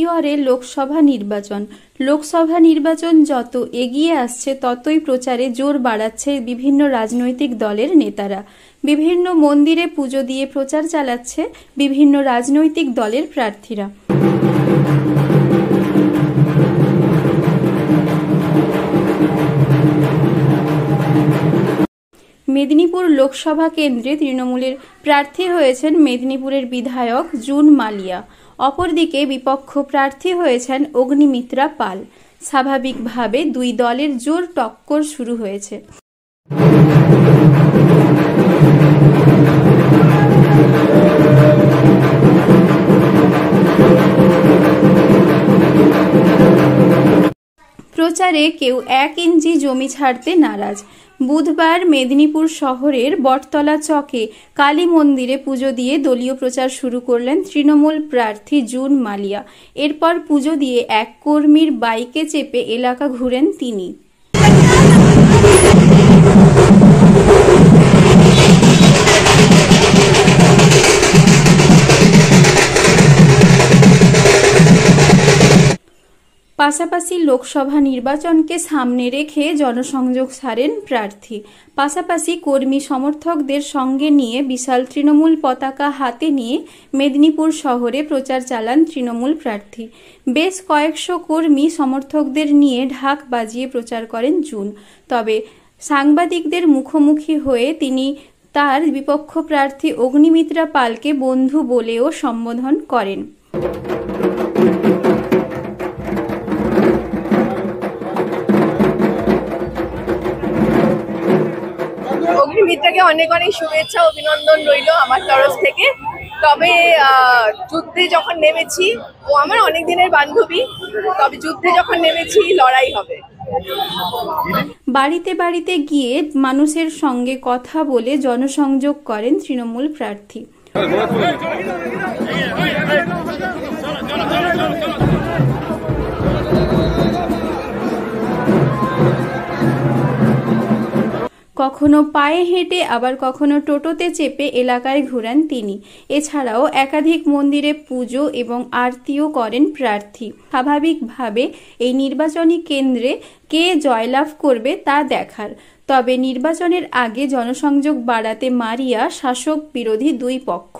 জোয়ারে লোকসভা নির্বাচন। লোকসভা নির্বাচন যত এগিয়ে আসছে ততই প্রচারে জোর বাড়াচ্ছে বিভিন্ন রাজনৈতিক দলের নেতারা। বিভিন্ন মন্দিরে পুজো দিয়ে প্রচার চালাচ্ছে বিভিন্ন রাজনৈতিক দলের প্রার্থীরা। মেদিনীপুর লোকসভা কেন্দ্রে তৃণমূলের প্রার্থী হয়েছেন মেদিনীপুরের বিধায়ক জুন মালিয়া। অপরদিকে বিপক্ষ প্রার্থী হয়েছেন অগ্নিমিত্রা পাল। স্বাভাবিকভাবে দুই দলের জোর টক্কর শুরু হয়েছে। প্রচারে কেউ 1 ইঞ্চি জমি ছাড়তে নারাজ। বুধবার মেদিনীপুর শহরের বটতলা চকে কালী মন্দিরে পুজো দিয়ে দলীয় প্রচার শুরু করলেন তৃণমূল প্রার্থী জুন মালিয়া। এরপর পুজো দিয়ে এক কর্মীর বাইকে চেপে এলাকা ঘুরেন তিনি। পাশাপাশি লোকসভা নির্বাচনকে সামনে রেখে জনসংযোগ সারেন প্রার্থী। পাশাপাশি কর্মী সমর্থকদের সঙ্গে নিয়ে বিশাল তৃণমূল পতাকা হাতে নিয়ে মেদিনীপুর শহরে প্রচার চালান তৃণমূল প্রার্থী। বেশ কয়েকশো কর্মী সমর্থকদের নিয়ে ঢাক বাজিয়ে প্রচার করেন জুন। তবে সাংবাদিকদের মুখোমুখি হয়ে তিনি তার বিপক্ষ প্রার্থী অগ্নিমিত্রা পালকে বন্ধু বলেও সম্বোধন করেন। অগ্নিমিত্রাকে অনেক অনেক শুভেচ্ছা অভিনন্দন রইল আমার তরফ থেকে। তবে যুদ্ধে যখন নেমেছি, ও আমার অনেক দিনের বান্ধবী, তবে যুদ্ধে যখন নেমেছি লড়াই হবে। বাড়িতে বাড়িতে গিয়ে মানুষের সঙ্গে কথা বলে জনসংযোগ করেন তৃণমূল প্রার্থী। কখনো পায়ে হেঁটে আবার কখনো টোটোতে চেপে এলাকায় ঘুরেন তিনি। এছাড়াও একাধিক মন্দিরে পুজো এবং আরতিও করেন প্রার্থী। স্বাভাবিকভাবে এই নির্বাচনী কেন্দ্রে কে জয়লাভ করবে তা দেখার। তবে নির্বাচনের আগে জনসংযোগ বাড়াতে মারিয়া শাসক বিরোধী দুই পক্ষ।